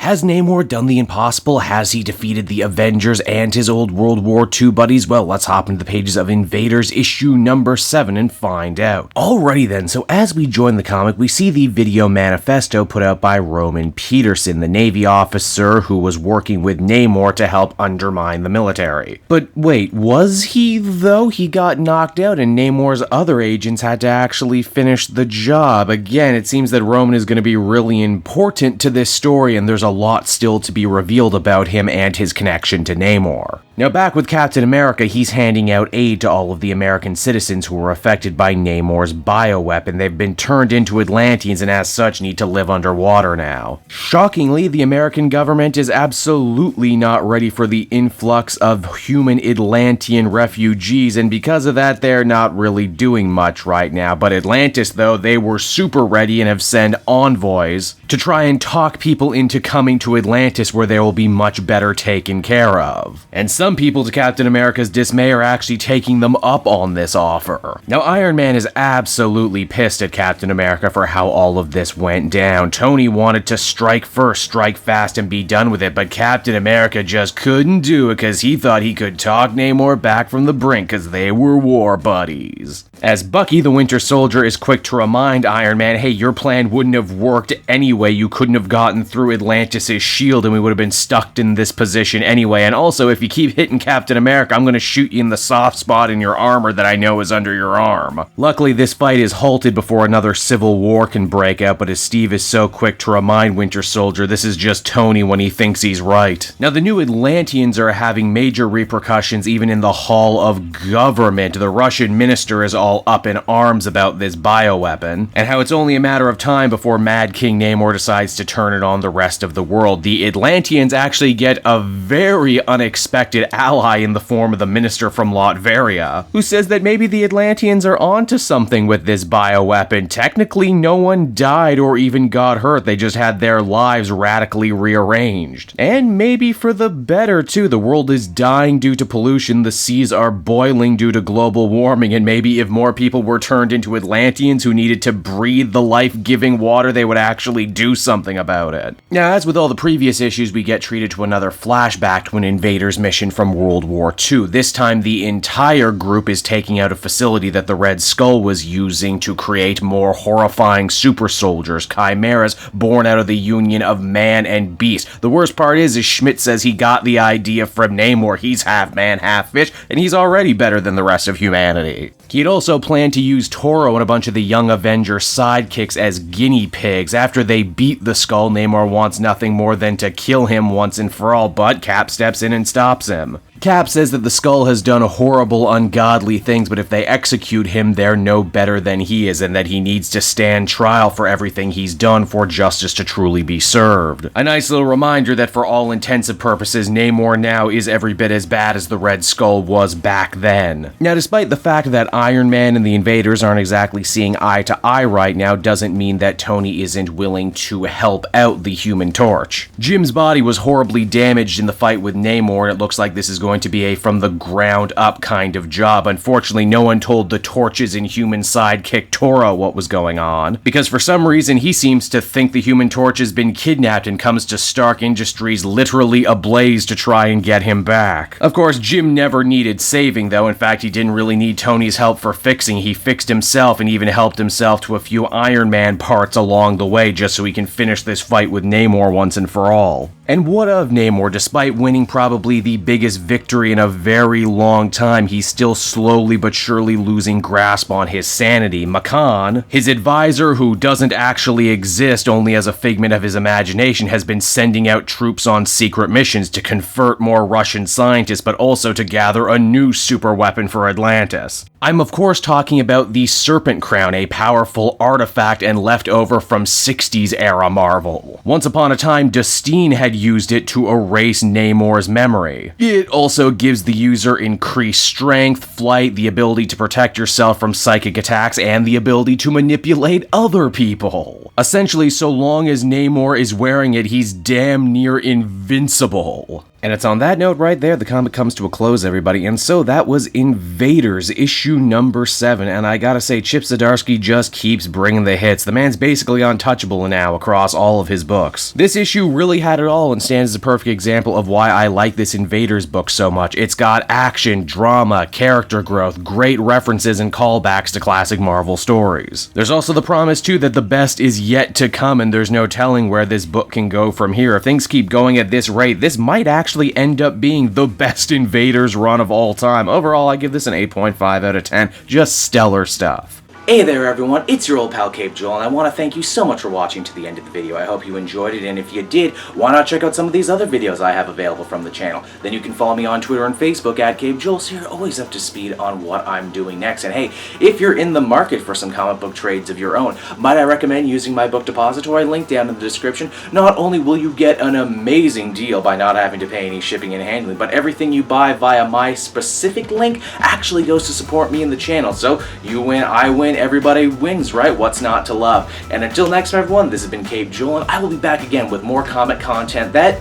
Has Namor done the impossible? Has he defeated the Avengers and his old World War II buddies? Well, let's hop into the pages of Invaders issue number 7 and find out. Alrighty then, so as we join the comic, we see the video manifesto put out by Roman Peterson, the Navy officer who was working with Namor to help undermine the military. But wait, was he though? He got knocked out and Namor's other agents had to actually finish the job. Again, it seems that Roman is going to be really important to this story, and there's a lot still to be revealed about him and his connection to Namor. Now back with Captain America, he's handing out aid to all of the American citizens who were affected by Namor's bioweapon. They've been turned into Atlanteans and as such need to live underwater now. Shockingly, the American government is absolutely not ready for the influx of human Atlantean refugees, and because of that, they're not really doing much right now. But Atlantis, though, they were super ready and have sent envoys to try and talk people into coming to Atlantis where they will be much better taken care of. And some people, to Captain America's dismay, are actually taking them up on this offer. Now, Iron Man is absolutely pissed at Captain America for how all of this went down. Tony wanted to strike first, strike fast, and be done with it, but Captain America just couldn't do it because he thought he could talk Namor back from the brink because they were war buddies. As Bucky, the Winter Soldier, is quick to remind Iron Man, hey, your plan wouldn't have worked anyway, you couldn't have gotten through Atlantis' shield and we would have been stuck in this position anyway, and also if you keep hitting Captain America, I'm going to shoot you in the soft spot in your armor that I know is under your arm. Luckily, this fight is halted before another civil war can break out, but as Steve is so quick to remind Winter Soldier, this is just Tony when he thinks he's right. Now, the new Atlanteans are having major repercussions even in the Hall of Government. The Russian minister is all up in arms about this bioweapon, and how it's only a matter of time before Mad King Namor decides to turn it on the rest of the world. The Atlanteans actually get a very unexpected ally in the form of the minister from Latveria, who says that maybe the Atlanteans are onto something with this bioweapon. Technically, no one died or even got hurt, they just had their lives radically rearranged. And maybe for the better, too. The world is dying due to pollution, the seas are boiling due to global warming, and maybe if more people were turned into Atlanteans who needed to breathe the life-giving water, they would actually do something about it. Now, as with all the previous issues, we get treated to another flashback to an Invaders mission from World War II. This time, the entire group is taking out a facility that the Red Skull was using to create more horrifying super soldiers, chimeras born out of the union of man and beast. The worst part is Schmidt says he got the idea from Namor. He's half man, half fish, and he's already better than the rest of humanity. He'd also planned to use Toro and a bunch of the young Avenger sidekicks as guinea pigs. After they beat the Skull, Namor wants nothing more than to kill him once and for all, but Cap steps in and stops him. Cap says that the Skull has done horrible, ungodly things, but if they execute him, they're no better than he is, and that he needs to stand trial for everything he's done for justice to truly be served. A nice little reminder that for all intents and purposes, Namor now is every bit as bad as the Red Skull was back then. Now, despite the fact that Iron Man and the Invaders aren't exactly seeing eye to eye right now, doesn't mean that Tony isn't willing to help out the Human Torch. Jim's body was horribly damaged in the fight with Namor, and it looks like this is going to be a from the ground up kind of job. Unfortunately, no one told the Torch's Inhuman sidekick Toro what was going on, because for some reason he seems to think the Human Torch has been kidnapped and comes to Stark Industries literally ablaze to try and get him back. Of course, Jim never needed saving though. In fact, he didn't really need Tony's help for fixing. He fixed himself and even helped himself to a few Iron Man parts along the way just so he can finish this fight with Namor once and for all. And what of Namor? Despite winning probably the biggest victory in a very long time, he's still slowly but surely losing grasp on his sanity. Makan, his advisor who doesn't actually exist only as a figment of his imagination, has been sending out troops on secret missions to convert more Russian scientists, but also to gather a new super weapon for Atlantis. I'm of course talking about the Serpent Crown, a powerful artifact and leftover from 60s era Marvel. Once upon a time, Destine had used it to erase Namor's memory. It also gives the user increased strength, flight, the ability to protect yourself from psychic attacks, and the ability to manipulate other people. Essentially, so long as Namor is wearing it, he's damn near invincible. And it's on that note right there, the comic comes to a close, everybody. And so that was Invaders, issue number 7. And I gotta say, Chip Zdarsky just keeps bringing the hits. The man's basically untouchable now across all of his books. This issue really had it all and stands as a perfect example of why I like this Invaders book so much. It's got action, drama, character growth, great references and callbacks to classic Marvel stories. There's also the promise, too, that the best is yet to come, and there's no telling where this book can go from here. If things keep going at this rate, this might actually end up being the best Invaders run of all time. Overall, I give this an 8.5 out of 10. Just stellar stuff. Hey there everyone, it's your old pal Cape Joel, and I want to thank you so much for watching to the end of the video. I hope you enjoyed it, and if you did, why not check out some of these other videos I have available from the channel. Then you can follow me on Twitter and Facebook at Cape Joel, so you're always up to speed on what I'm doing next. And hey, if you're in the market for some comic book trades of your own, might I recommend using my book depository link down in the description. Not only will you get an amazing deal by not having to pay any shipping and handling, but everything you buy via my specific link actually goes to support me in the channel. So you win, I win, everybody wins, right? What's not to love? And until next time, everyone, this has been Cape Joel, and I will be back again with more comic content that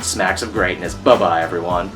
smacks of greatness. Bye-bye, everyone.